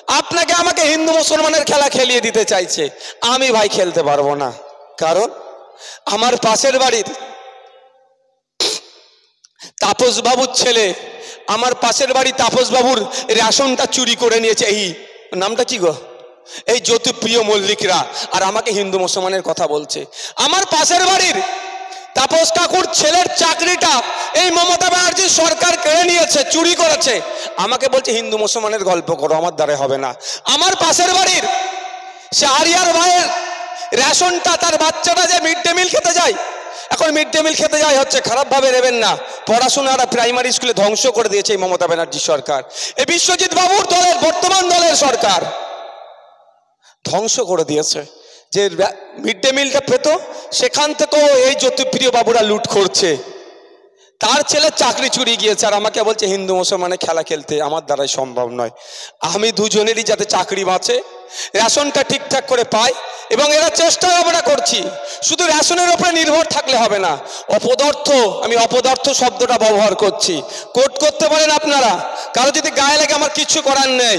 আপনাকে আমাকে হিন্দু মুসলমানের খেলা খেলিয়ে দিতে চাইছে। আমি ভাই খেলতে পারবো না, কারণ আমার পাশের বাড়ির তাপস বাবুর ছেলে, আমার পাশের বাড়ি তাপস বাবুর রেশনটা চুরি করে নিয়েছে। এই নামটা কি গো, এই জ্যোতিপ্রিয় মল্লিকরা, আর আমাকে হিন্দু মুসলমানের কথা বলছে। আমার পাশের বাড়ির তাপস কাকুর ছেলের চাকরিটা এই মমতা ব্যানার্জি সরকার কেড়ে নিয়েছে, চুরি করেছে। আমাকে বলছে হিন্দু মুসলমানের গল্প করো, আমার দ্বারা হবে না। আমার পাশের বাড়ির শাহরিয়ার ভাইয়ের রেশনটা, তার বাচ্চাটা যে মিড ডে মিল খেতে যায়, এখন মিড ডে মিল খেতে যায় হচ্ছে, খারাপ ভাবে নেবেন না, পড়াশোনাটা প্রাইমারি স্কুলে ধ্বংস করে দিয়েছে এই মমতা ব্যানার্জি সরকার। এই বিশ্বজিৎ বাবুর দলের, বর্তমান দলের সরকার ধ্বংস করে দিয়েছে। যে মিড ডে মিলটা পেত, সেখান থেকেও এই জ্যোতিপ্রিয় বাবুরা লুট করছে। তার ছেলে চাকরি চুরি গিয়েছে, আর আমাকে বলছে হিন্দু মুসলমানের খেলা খেলতে। আমার দ্বারাই সম্ভব নয়। আমি দুজনেরই যাতে চাকরি বাঁচে, রেশনটা ঠিকঠাক করে পায়, এবং এরা চেষ্টা আমরা করছি। শুধু রেশনের উপরে নির্ভর থাকলে হবে না, অপদার্থ, আমি অপদার্থ শব্দটা ব্যবহার করছি, কোট করতে পারেন আপনারা, কারো যদি গায়ে লাগে আমার কিচ্ছু করার নেই।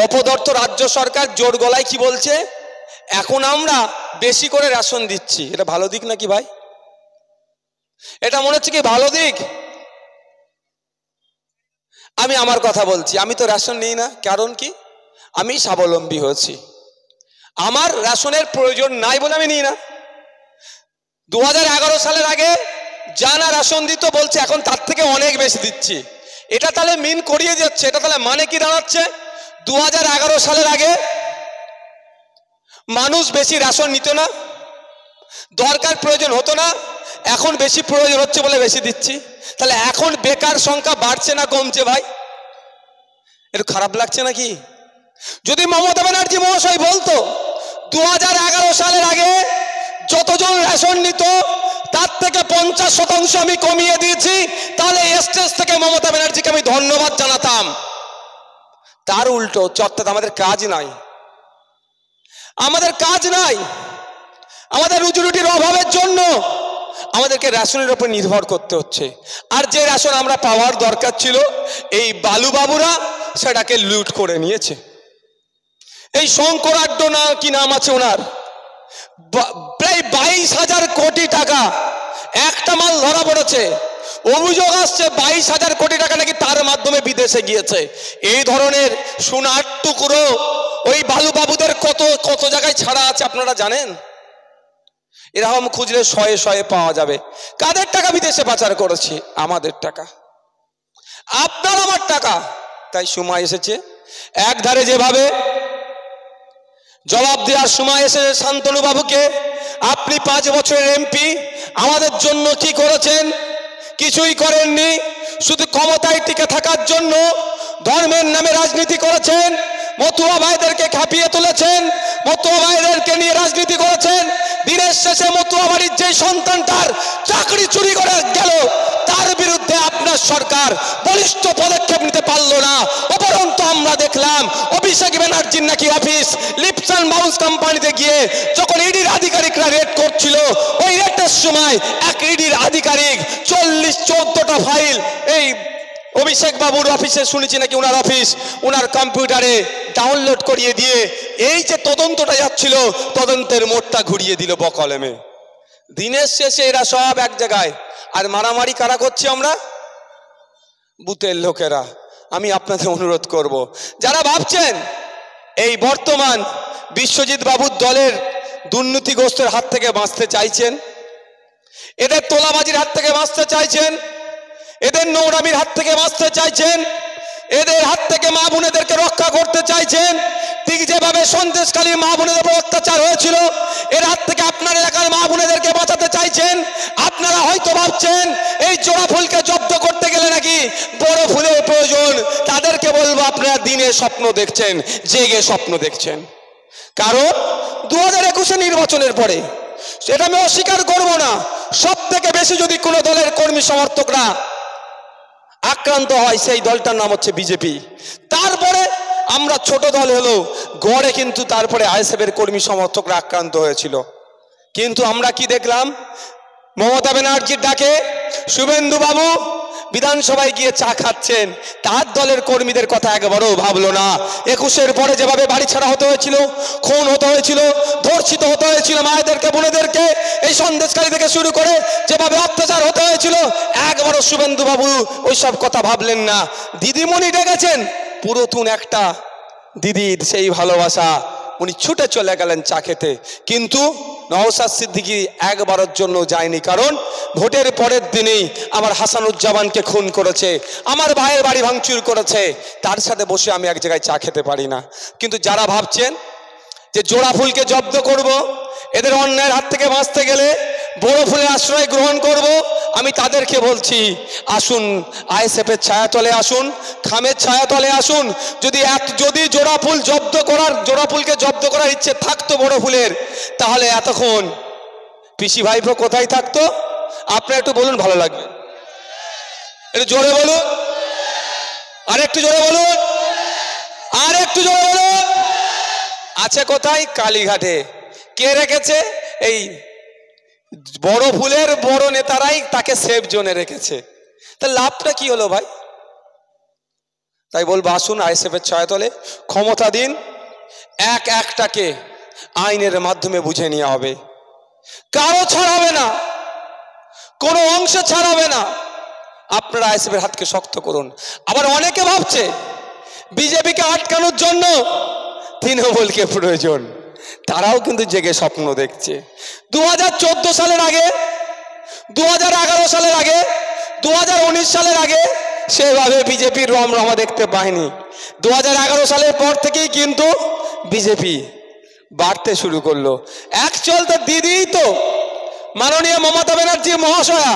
অপদার্থ রাজ্য সরকার জোর গলায় কি বলছে, এখন আমরা বেশি করে রেশন দিচ্ছি। এটা ভালো দিক নাকি ভাই? এটা মনে হচ্ছে কি ভালো দিক? আমি আমার কথা বলছি, আমি তো রেশন নিই না, কারণ কি আমি স্বাবলম্বী হয়েছি, আমার রেশনের প্রয়োজন নাই বলে আমি নিই না। 2011 সালের আগে জানা রেশন দিত, বলছে এখন তার থেকে অনেক বেশি দিচ্ছি। এটা তাহলে মিন করিয়ে যাচ্ছে। এটা তাহলে মানে কি দাঁড়াচ্ছে, 2011 সালের আগে মানুষ বেশি রেশন নিত না, দরকার প্রয়োজন হতো না, এখন বেশি প্রয়োজন হচ্ছে বলে বেশি দিচ্ছি। তাহলে এখন বেকার সংখ্যা বাড়ছে না কমছে ভাই? একটু খারাপ লাগছে নাকি? যদি মমতা ব্যানার্জি মহাশয় বলতো 2011 সালের আগে যতজন রেশন নিত তার থেকে 50% আমি কমিয়ে দিয়েছি, তাহলে স্টেজ থেকে মমতা ব্যানার্জিকে আমি ধন্যবাদ জানাতাম। তার উল্টো হচ্ছে, অর্থাৎ আমাদের কাজ নাই, আমাদের কাজ নাই, আমাদের রুজি রুটির অভাবের জন্য আমাদেরকে রেশনের উপর নির্ভর করতে হচ্ছে। আর যে রেশন আমরা পাওয়ার দরকার ছিল, এই বালুবাবুরা সেটাকে লুট করে নিয়েছে। এই শঙ্করাড্ড না কি নাম আছে ওনার, প্রায় 22,000 কোটি টাকা একটা মাল ধরা পড়েছে। অভিযোগ আসছে 22,000 কোটি টাকা নাকি তার মাধ্যমে বিদেশে গিয়েছে। এই ধরনের সোনার টুকরো ওই বালুবাবুদের কত কত জায়গায় ছাড়া আছে আপনারা জানেন? এরকম খুঁজলে শয়ে শয়ে পাওয়া যাবে। কাদের টাকা বিদেশে পাচার করেছি? আমাদের টাকা, আপনার আমার টাকা। তাই সময় এসেছে, একধারে যেভাবে জবাব দেওয়ার সময় এসেছে শান্তনু বাবুকে, আপনি 5 বছরের এমপি, আমাদের জন্য কি করেছেন? কিছুই করেননি। শুধু ক্ষমতায় টিকে থাকার জন্য ধর্মের নামে রাজনীতি করেছেন, মতুয়া ভাইদেরকে খেপিয়ে তুলেছেন, মতুয়া ভাইদেরকে নিয়ে রাজনীতি করেছেন। দিনের শেষে মতুয়া বাড়ির যে সন্তানটার চাকরি চুরি করে গেল, তার বিরুদ্ধে আপনার সরকার বলিষ্ঠ পদক্ষেপ নিতে পারলো না। উপরন্তু আমরা দেখলাম অভিষেক ব্যানার্জির নাকি অফিস লিপস অ্যান্ড বাউন্স কোম্পানিতে গিয়ে যখন ইডির আধিকারিকরা রেড করছিল, ওই রেডের সময় এক ইডির আধিকারিক 14টা ফাইল এই অভিষেক বাবুর অফিসে শুনেছি নাকি ওনার অফিস ওনার কম্পিউটারে ডাউনলোড করিয়ে দিয়ে এই যে তদন্তটা যাচ্ছিল, তদন্তের মোড়টা ঘুরিয়ে দিল বকলমে। দিনের শেষে এরা সব এক জায়গায়, আর মারামারি কারা করছি আমরা? বুথের লোকেরা। আমি আপনাদের অনুরোধ করব, যারা ভাবছেন এই বর্তমান বিশ্বজিৎ বাবুর দলের দুর্নীতিগ্রস্তের হাত থেকে বাঁচতে চাইছেন, এদের তোলাবাজির হাত থেকে বাঁচতে চাইছেন, এদের নোংরামির হাত থেকে বাঁচতে চাইছেন, এদের হাত থেকে মা বোনেদেরকে রক্ষা করতে চাইছেন, ঠিক যেভাবে সন্দেশখালীর মা বোনেদের উপর অত্যাচার হয়েছিল, এর হাত থেকে আপনার এলাকার মা বোনেদেরকে বাঁচাতে চাইছেন। আপনারা হয়তো ভাবছেন এই জোড়া ফুলকে জব্দ করতে গেলে নাকি বড় ফুলের প্রয়োজন। তাদেরকে বলবো, আপনারা দিনে স্বপ্ন দেখছেন, জেগে স্বপ্ন দেখছেন। কারণ 2021 নির্বাচনের পরে, সেটা আমি অস্বীকার করব না, সব থেকে বেশি যদি কোনো দলের কর্মী সমর্থকরা আক্রান্ত হয়, সেই দলটার নাম হচ্ছে বিজেপি। তারপরে আমরা ছোট দল হলো গড়ে, কিন্তু তারপরে আইএসএফের কর্মী সমর্থকরা আক্রান্ত হয়েছিল। কিন্তু আমরা কি দেখলাম? মমতা ব্যানার্জির ডাকে শুভেন্দু বাবু বিধানসভায় গিয়ে চা খাচ্ছেন, তার দলের কর্মীদের কথা একবারও ভাবলো না। 21-এর পরে যেভাবে বাড়ি ছাড়া হতে হয়েছিল, খুন হতে হয়েছিল, ধর্ষিত হতে হয়েছিল মায়েদেরকে, বোনেদেরকে, এই সন্দেশকারী থেকে শুরু করে যেভাবে অত্যাচার হতে হয়েছিল, একবারও শুভেন্দু বাবু ওইসব কথা ভাবলেন না। দিদিমণি ডেকেছেন, পুরাতন একটা দিদির সেই ভালোবাসা, উনি ছুটে চলে গেলেন চা খেতে। কিন্তু নওশাদ সিদ্দিকী একবারের জন্য যায়নি, কারণ ভোটের পরের দিনেই আমার হাসানুজ্জামানকে খুন করেছে, আমার ভাইয়ের বাড়ি ভাঙচুর করেছে, তার সাথে বসে আমি এক জায়গায় চা খেতে পারি না। কিন্তু যারা ভাবছেন যে জোড়া ফুলকে জব্দ করব, এদের অন্যায়ের হাত থেকে বাঁচতে গেলে বড় ফুলের আশ্রয় গ্রহণ করব, আমি তাদেরকে বলছি আসুন আইএসএফের ছায়াতলে আসুন, খামের ছায়াতলে আসুন। যদি জোড়া ফুলকে জব্দ করার ইচ্ছে থাকতো বড় ফুলের, তাহলে এতক্ষণ পিসি ভাইপো কোথায় থাকতো? আপনারা একটু বলুন, ভালো লাগবে। একটু জোরে বলুন, আর একটু জোরে বলুন, আর একটু জোরে বলুন। আছে কোথায়? কালীঘাটে। কে রেখেছে? এই বড় ফুলের বড় নেতারাই তাকে সেফ জোনে রেখেছে। তা লাভটা কি হলো ভাই? তাই বলবো আসুন আইএসএফের ছায়াতলে, ক্ষমতা দিন, একটাকে আইনের মাধ্যমে বুঝে নেওয়া হবে, কারো ছাড় হবে না, কোনো অংশ ছাড় হবে না। আপনারা আইএসএফের হাতকে শক্ত করুন। আবার অনেকে ভাবছে বিজেপিকে আটকানোর জন্য তৃণমূলকে প্রয়োজন, তারাও কিন্তু জেগে স্বপ্ন দেখছে। 2014 সালের আগে, 2011 সালের আগে, 2019 সালের আগে সেভাবে বিজেপির রমরমা দেখতে পাইনি। 2011 সালের পর থেকেই কিন্তু বিজেপি বাড়তে শুরু করলো। অ্যাকচুয়াল তো দিদিই তো মাননীয় মমতা ব্যানার্জি মহাশয়া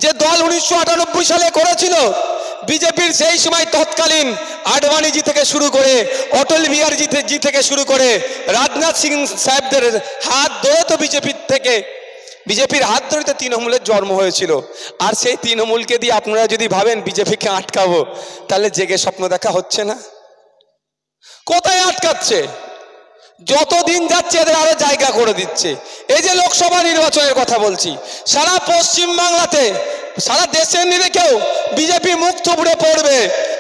যে দল 1998 সালে করেছিল, বিজেপির সেই সময় তৎকালীন আডবাণীজি থেকে শুরু করে, অটল বিহারী জি থেকে শুরু করে, রাজনাথ সিং সাহেবদের হাত ধরে তো বিজেপির হাত ধরে তো তৃণমূলের জন্ম হয়েছিল। আর সেই তৃণমূলকে দিয়ে আপনারা যদি ভাবেন বিজেপিকে আটকাবো, তাহলে জেগে স্বপ্ন দেখা হচ্ছে না? কোথায় আটকাচ্ছে? যতদিন যাচ্ছে এদের আরো জায়গা করে দিচ্ছে। এই যে লোকসভা নির্বাচনের কথা বলছি, সারা পশ্চিম বাংলাতে, সারা দেশের নিরিখেও বিজেপি মুখ থুবড়ে পড়বে,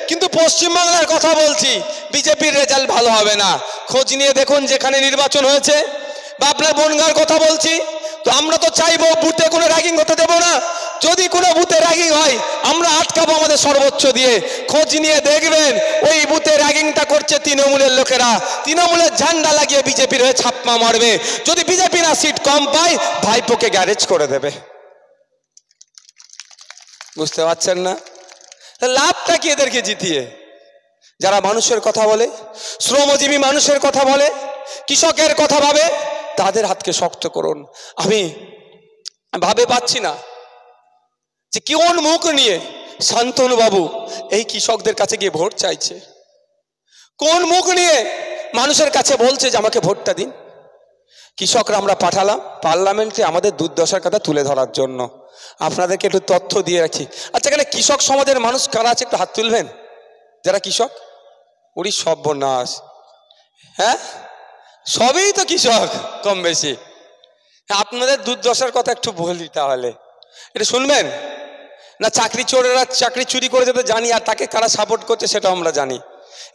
কিন্তু পশ্চিম বাংলার কথা বলছি, বিজেপির রেজাল্ট ভালো হবে না। খোঁজ নিয়ে দেখুন যেখানে নির্বাচন হয়েছে, বা আপনার বনগাঁর কথা বলছি, তো আমরা তো চাইবো বুথে কোনো র্যাগিং হতে দেবো না। যদি কোনো বুথে র্যাগিং হয় আমরা আটকাবো আমাদের সর্বোচ্চ দিয়ে। খোঁজ নিয়ে দেখবেন ওই বুথে র্যাগিংটা করছে তৃণমূলের লোকেরা, তৃণমূলের ঝান্ডা লাগিয়ে বিজেপির হয়ে ছাপ্পা মারবে। যদি বিজেপি না সিট কম পায়, ভাইপোকে গ্যারেজ করে দেবে। বুঝতে পারছেন না? লাভটা কি এদেরকে জিতিয়ে? যারা মানুষের কথা বলে, শ্রমজীবী মানুষের কথা বলে, কৃষকের কথা ভাবে, তাদের হাতকে শক্ত করুন। আমি ভাবে পাচ্ছি না যে কোন মুখ নিয়ে শান্তনু বাবু এই কৃষকদের কাছে গিয়ে ভোট চাইছে, কোন মুখ নিয়ে মানুষের কাছে বলছে যে আমাকে ভোটটা দিন। কৃষকরা আমরা পাঠালাম পার্লামেন্টে আমাদের দুর্দশার কথা তুলে ধরার জন্য। আপনাদেরকে একটু তথ্য দিয়ে রাখি। আচ্ছা, এখানে কৃষক সমাজের মানুষ কারা আছে একটু হাত তুলবেন? যারা কৃষক, ওরই সর্বনাশ। হ্যাঁ, সবই তো কৃষক কম বেশি। আপনাদের দুর্দশার কথা একটু বলি তাহলে, এটা শুনবেন না? চাকরি চোরেরা চাকরি চুরি করে যেতে জানি, আর তাকে কারা সাপোর্ট করছে সেটা আমরা জানি।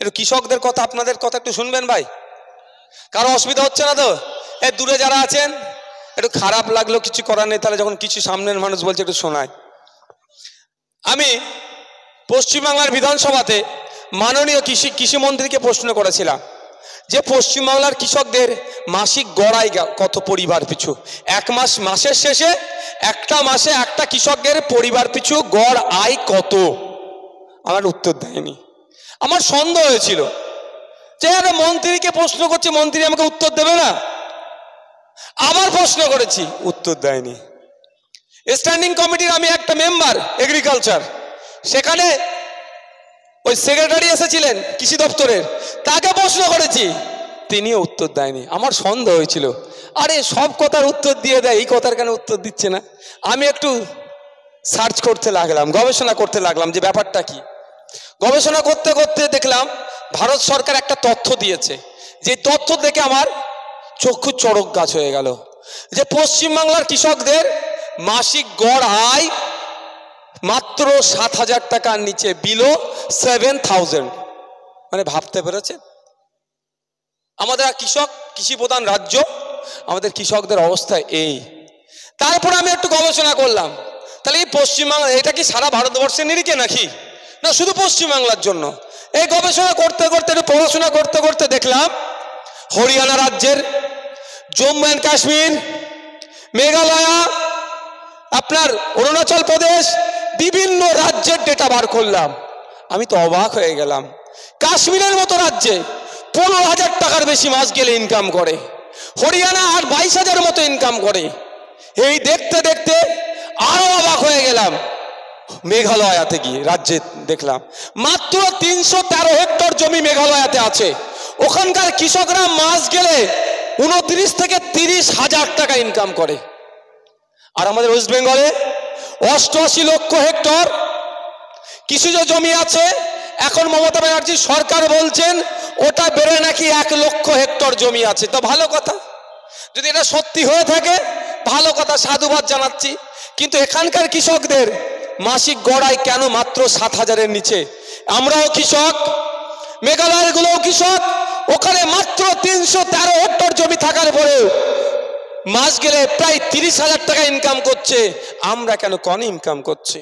একটু কৃষকদের কথা, আপনাদের কথা একটু শুনবেন ভাই। কারো অসুবিধা হচ্ছে না তো? এর দূরে যারা আছেন, একটু খারাপ লাগলো, কিছু করার নেই, তাহলে যখন কিছু সামনের মানুষ বলছে একটু শোনায়। আমি পশ্চিমবাংলার বিধানসভাতে মাননীয় কৃষিমন্ত্রীকে প্রশ্ন করেছিলাম যে পশ্চিমবাংলার কৃষকদের মাসিক গড় আয় কত পরিবার পিছু? মাসের শেষে একটা মাসে একটা কৃষকের পরিবার পিছু গড় আয় কত? আমার উত্তর দেয়নি। আমার সন্দেহ হয়েছিল যে আরে মন্ত্রীকে প্রশ্ন করছি, মন্ত্রী আমাকে উত্তর দেবে না। আবার প্রশ্ন করেছি, উত্তর দেয়নি। স্ট্যান্ডিং কমিটির আমি একটা মেম্বার এগ্রিকালচার, সেখানে ওই সেক্রেটারি এসেছিলেন কৃষি দপ্তরের, তাকে প্রশ্ন করেছি, তিনিও উত্তর দেয়নি। আমার সন্দেহ হয়েছিল আরে সব কথার উত্তর দিয়ে দেয়, এই কথার কেন উত্তর দিচ্ছে না? আমি একটু সার্চ করতে লাগলাম, গবেষণা করতে লাগলাম যে ব্যাপারটা কি। গবেষণা করতে করতে দেখলাম ভারত সরকার একটা তথ্য দিয়েছে, যে তথ্য দেখে আমার চক্ষু চড়ক গাছ হয়ে গেল, যে পশ্চিমবাংলার কৃষকদের মাসিক গড় আয় মাত্র 7,000 টাকার নিচে, বিলো 7,000। মানে ভাবতে পেরেছেন আমাদের কৃষক, কৃষি প্রধান রাজ্য, আমাদের কৃষকদের অবস্থা এই। তারপর আমি একটু গবেষণা করলাম, তাহলে এই পশ্চিমবাংলা এটা কি সারা ভারতবর্ষের নিরিখে নাকি, না শুধু পশ্চিমবাংলার জন্য? এই গবেষণা করতে করতে, একটু পড়াশোনা করতে করতে দেখলাম হরিয়ানা রাজ্যের, জম্মু অ্যান্ড কাশ্মীর, মেঘালয়া, আপনার অরুণাচল প্রদেশ, বিভিন্ন রাজ্যের ডেটা বার করলাম। আমি তো অবাক হয়ে গেলাম। কাশ্মীরের মতো রাজ্যে 15,000 টাকার বেশি মাস গেলে ইনকাম করে, হরিয়ানা আর 22,000 মতো ইনকাম করে। এই দেখতে দেখতে আরো অবাক হয়ে গেলাম। মেঘালয়াতে গিয়ে রাজ্যে দেখলাম মাত্র 313 হেক্টর জমি মেঘালয়াতে আছে। ওখানকার কৃষকরা মাস গেলে 29 থেকে 30,000 টাকা ইনকাম করে। আর আমাদের ওয়েস্ট বেঙ্গলে 88 লক্ষ হেক্টর কৃষিজ জমি আছে। এখন মমতা ব্যানার্জি সরকার বলছেন ওটা বেড়ে নাকি 1 লক্ষ হেক্টর জমি আছে। তো ভালো কথা, যদি এটা সত্যি হয়ে থাকে ভালো কথা, সাধুবাদ জানাচ্ছি। কিন্তু এখানকার কৃষকদের মাসিক গড়াই কেন মাত্র 7,000-এর নিচে? আমরাও কৃষক, মেঘালয়ের গুলোও কৃষক, ওখানে মাত্র 313 হেক্টর জমি থাকার পরেও মাস গেলে প্রায় 30,000 টাকা ইনকাম করছে। আমরা কেন কম ইনকাম করছি?